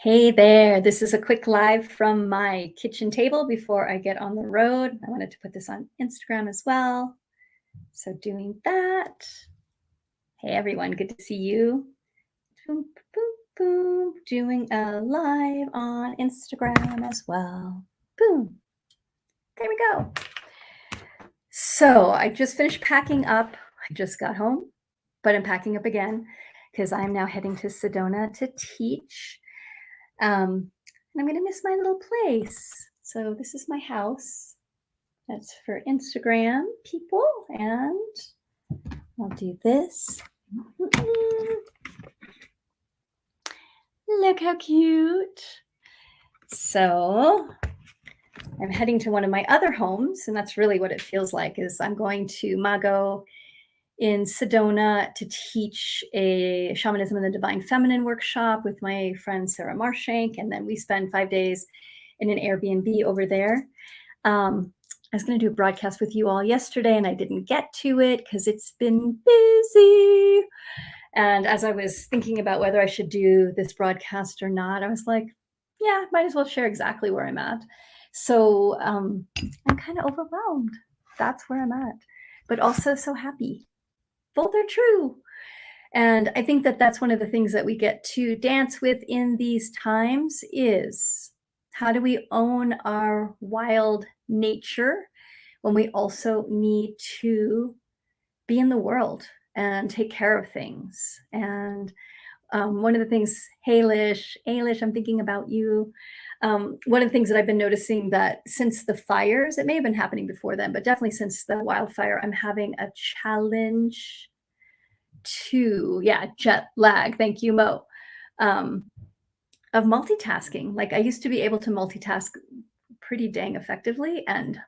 Hey there, this is a quick live from my kitchen table before I get on the road. I wanted to put this on Instagram as well. So doing that. Hey everyone, good to see you. Boom, boom, boom. Doing a live on Instagram as well. Boom. There we go. So I just finished packing up. I just got home, but I'm packing up again because I'm now heading to Sedona to teach. And I'm gonna miss my little place. So this is my house. That's for Instagram people. And I'll do this. Look how cute. So I'm heading to one of my other homes, and that's really what it feels like. Is I'm going to Mago in Sedona to teach a Shamanism and the Divine Feminine workshop with my friend Sarah Marshank, and then we spend 5 days in an Airbnb over there. I was going to do a broadcast with you all yesterday, and I didn't get to it because it's been busy. And as I was thinking about whether I should do this broadcast or not, I was like, yeah, might as well share exactly where I'm at. So I'm kind of overwhelmed. That's where I'm at, but also so happy. Both are true. And I think that that's one of the things that we get to dance with in these times is how do we own our wild nature when we also need to be in the world and take care of things. And one of the things, hey Lish, I'm thinking about you. One of the things that I've been noticing that since the fires, it may have been happening before then, but definitely since the wildfire, I'm having a challenge jet lag. Thank you, Mo. Of multitasking. Like I used to be able to multitask pretty dang effectively, and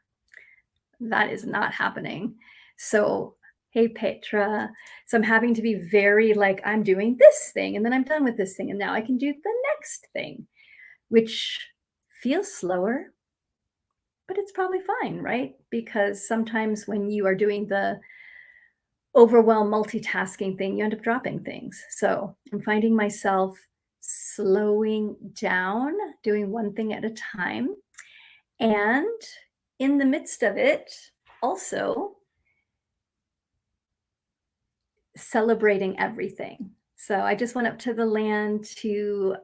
that is not happening. So, hey, Petra. So I'm having to be very like, I'm doing this thing, and then I'm done with this thing, and now I can do the next thing, which feels slower, but it's probably fine, right? Because sometimes when you are doing the overwhelm multitasking thing, you end up dropping things. So I'm finding myself slowing down, doing one thing at a time. And in the midst of it, also celebrating everything. So I just went up to the land to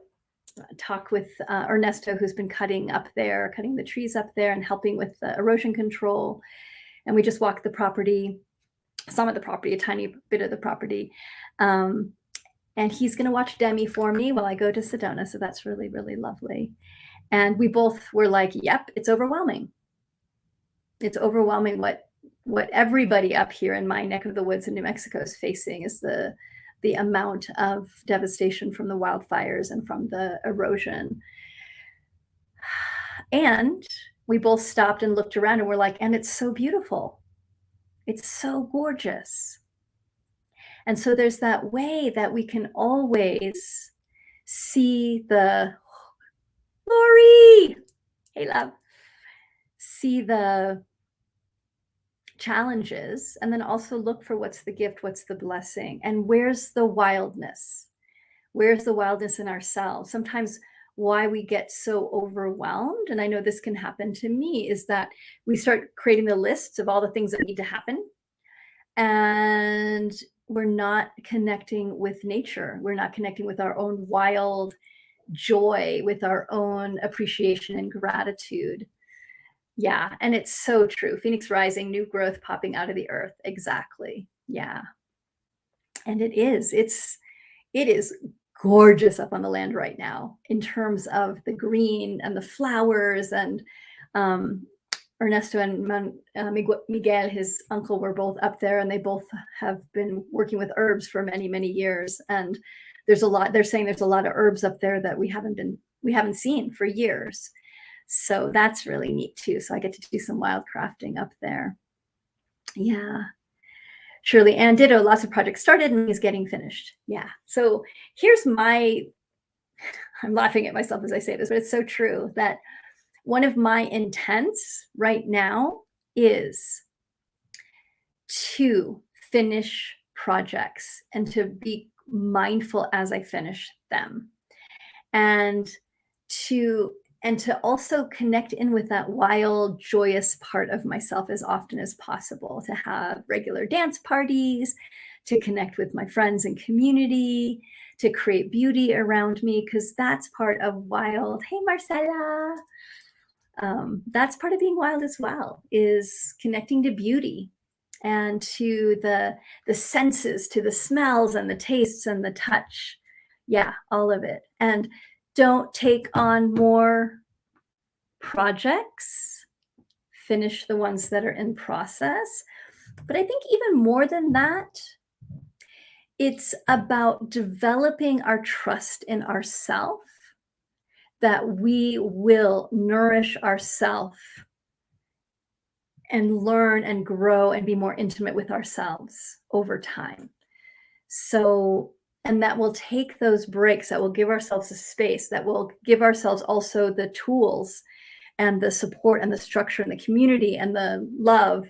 talk with Ernesto, who's been cutting the trees up there and helping with the erosion control. And we just walked the property, some of the property, a tiny bit of the property. And he's going to watch Demi for me while I go to Sedona. So that's really, really lovely. And we both were like, yep, it's overwhelming. It's overwhelming what everybody up here in my neck of the woods in New Mexico is facing is the amount of devastation from the wildfires and from the erosion. And we both stopped and looked around and we're like, and it's so beautiful. It's so gorgeous. And so there's that way that we can always see the Lori, hey love, see the challenges and then also look for what's the gift, what's the blessing, and where's the wildness? Where's the wildness in ourselves? Sometimes why we get so overwhelmed, and I know this can happen to me, is that we start creating the lists of all the things that need to happen. And we're not connecting with nature. We're not connecting with our own wild joy, with our own appreciation and gratitude. Yeah, and it's so true. Phoenix rising, new growth popping out of the earth. Exactly. Yeah. And it is gorgeous up on the land right now in terms of the green and the flowers. And Ernesto and Miguel, his uncle, were both up there, and they both have been working with herbs for many, many years. And they're saying there's a lot of herbs up there that we haven't seen for years. So that's really neat too. So I get to do some wild crafting up there. Yeah. Shirley Ann ditto, lots of projects started and is getting finished. Yeah. So here's I'm laughing at myself as I say this, but it's so true that one of my intents right now is to finish projects and to be mindful as I finish them. and to also connect in with that wild, joyous part of myself as often as possible, to have regular dance parties, to connect with my friends and community, to create beauty around me, because that's part of wild. Hey, Marcella. That's part of being wild as well, is connecting to beauty and to the senses, to the smells and the tastes and the touch. Yeah, all of it. And don't take on more projects. Finish the ones that are in process. But I think even more than that, it's about developing our trust in ourself, that we will nourish ourself and learn and grow and be more intimate with ourselves over time. So, and that will take those breaks, that will give ourselves a space, that will give ourselves also the tools and the support and the structure and the community and the love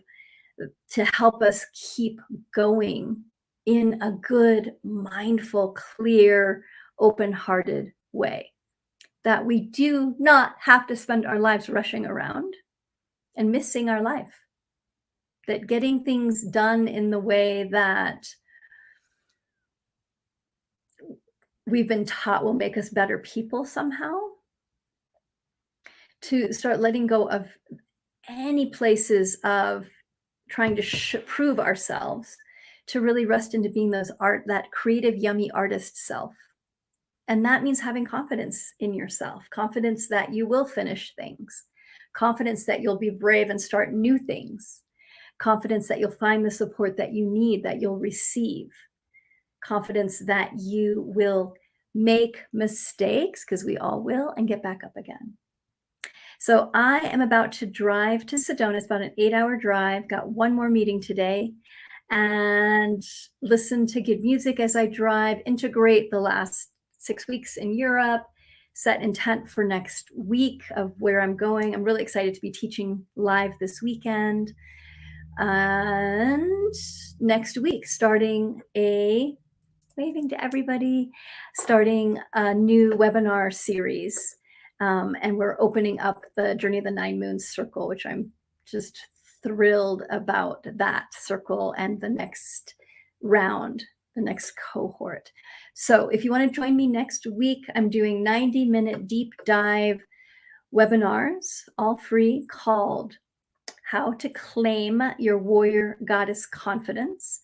to help us keep going in a good, mindful, clear, open-hearted way. That we do not have to spend our lives rushing around and missing our life. That getting things done in the way that we've been taught will make us better people somehow. To start letting go of any places of trying to prove ourselves, to really rest into being that creative, yummy artist self. And that means having confidence in yourself, confidence that you will finish things, confidence that you'll be brave and start new things, confidence that you'll find the support that you need, that you'll receive, confidence that you will make mistakes, because we all will, and get back up again. So I am about to drive to Sedona. It's about an 8-hour drive. Got one more meeting today, and listen to good music as I drive, integrate the last 6 weeks in Europe, set intent for next week of where I'm going. I'm really excited to be teaching live this weekend. And next week, waving to everybody, starting a new webinar series. And we're opening up the Journey of the 9 Moons Circle, which I'm just thrilled about that circle and the next round, the next cohort. So if you want to join me next week, I'm doing 90-minute deep dive webinars, all free, called How to Claim Your Warrior Goddess Confidence.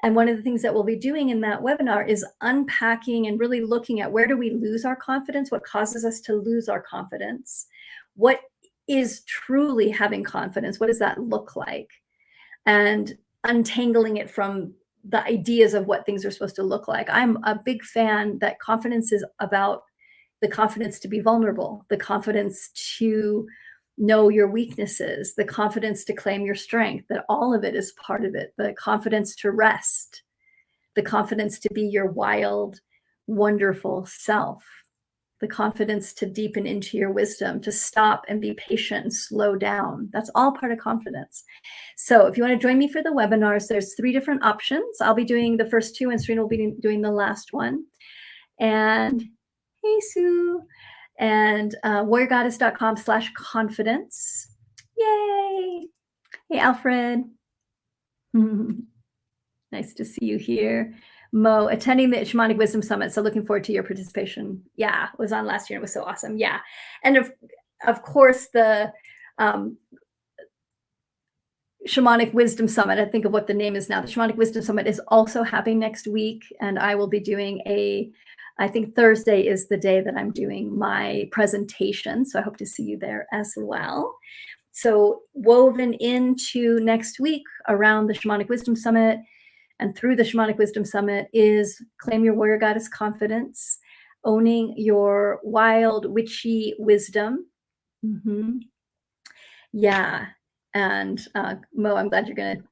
And one of the things that we'll be doing in that webinar is unpacking and really looking at, where do we lose our confidence? What causes us to lose our confidence? What is truly having confidence? What does that look like? And untangling it from the ideas of what things are supposed to look like. I'm a big fan that confidence is about the confidence to be vulnerable, the confidence to know your weaknesses, the confidence to claim your strength, that all of it is part of it, the confidence to rest, the confidence to be your wild, wonderful self, the confidence to deepen into your wisdom, to stop and be patient and slow down. That's all part of confidence. So if you want to join me for the webinars, there's 3 different options. I'll be doing the first 2 and Serena will be doing the last one. And hey, Sue. And warriorgoddess.com/confidence. Yay. Hey, Alfred. Nice to see you here. Mo, attending the Shamanic Wisdom Summit. So looking forward to your participation. Yeah, it was on last year. It was so awesome. Yeah. And of course, the Shamanic Wisdom Summit, I think of what the name is now. The Shamanic Wisdom Summit is also happening next week. And I will be doing I think Thursday is the day that I'm doing my presentation. So I hope to see you there as well. So woven into next week around the Shamanic Wisdom Summit and through the Shamanic Wisdom Summit is Claim Your Warrior Goddess Confidence, owning your wild, witchy wisdom. Yeah. And Mo, I'm glad you're going to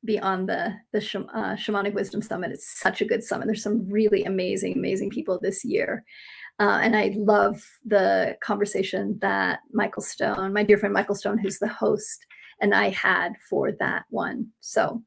be on the Shamanic Wisdom Summit. It's such a good summit. There's some really amazing people this year. And I love the conversation that Michael Stone, my dear friend Michael Stone, who's the host, and I had for that one. So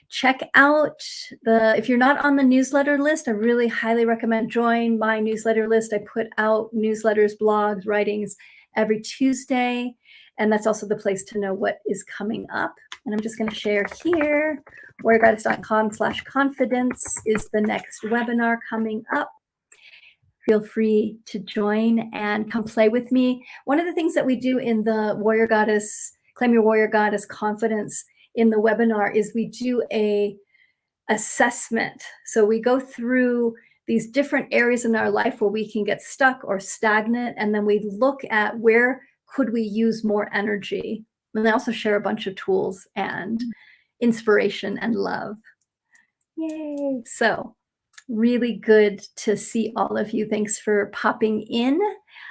Check out if you're not on the newsletter list, I really highly recommend join my newsletter list. I put out newsletters, blogs, writings every Tuesday. And that's also the place to know what is coming up. And I'm just going to share here, warriorgoddess.com/confidence is the next webinar coming up. Feel free to join and come play with me. One of the things that we do in the Warrior Goddess, Claim Your Warrior Goddess Confidence in the webinar is we do a assessment. So we go through these different areas in our life where we can get stuck or stagnant, and then we look at where could we use more energy. And I also share a bunch of tools and inspiration and love. Yay. So really good to see all of you. Thanks for popping in.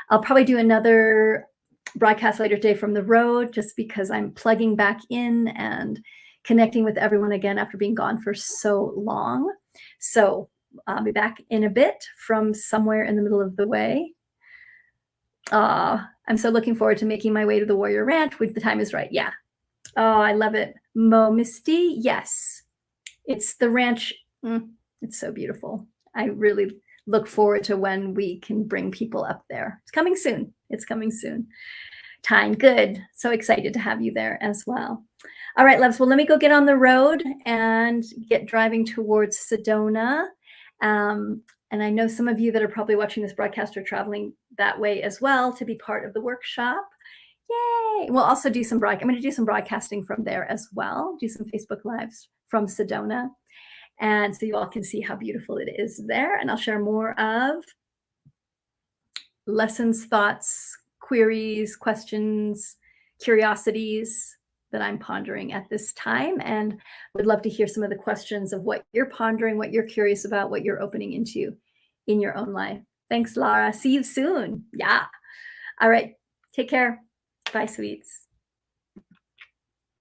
I'll probably do another broadcast later today from the road, just because I'm plugging back in and connecting with everyone again after being gone for so long. So I'll be back in a bit from somewhere in the middle of the way. I'm so looking forward to making my way to the Warrior Ranch when the time is right. Yeah. Oh, I love it. Mo Misty. Yes. It's the ranch. It's so beautiful. I really look forward to when we can bring people up there. It's coming soon. It's coming soon. Tyne, good. So excited to have you there as well. All right, loves. Well, let me go get on the road and get driving towards Sedona. And I know some of you that are probably watching this broadcast are traveling that way as well to be part of the workshop. Yay. We'll also do some I'm going to do some broadcasting from there as well, do some Facebook Lives from Sedona. And so you all can see how beautiful it is there. And I'll share more of lessons, thoughts, queries, questions, curiosities that I'm pondering at this time. And would love to hear some of the questions of what you're pondering, what you're curious about, what you're opening into in your own life. Thanks, Lara. See you soon. Yeah. All right. Take care. Bye, sweets.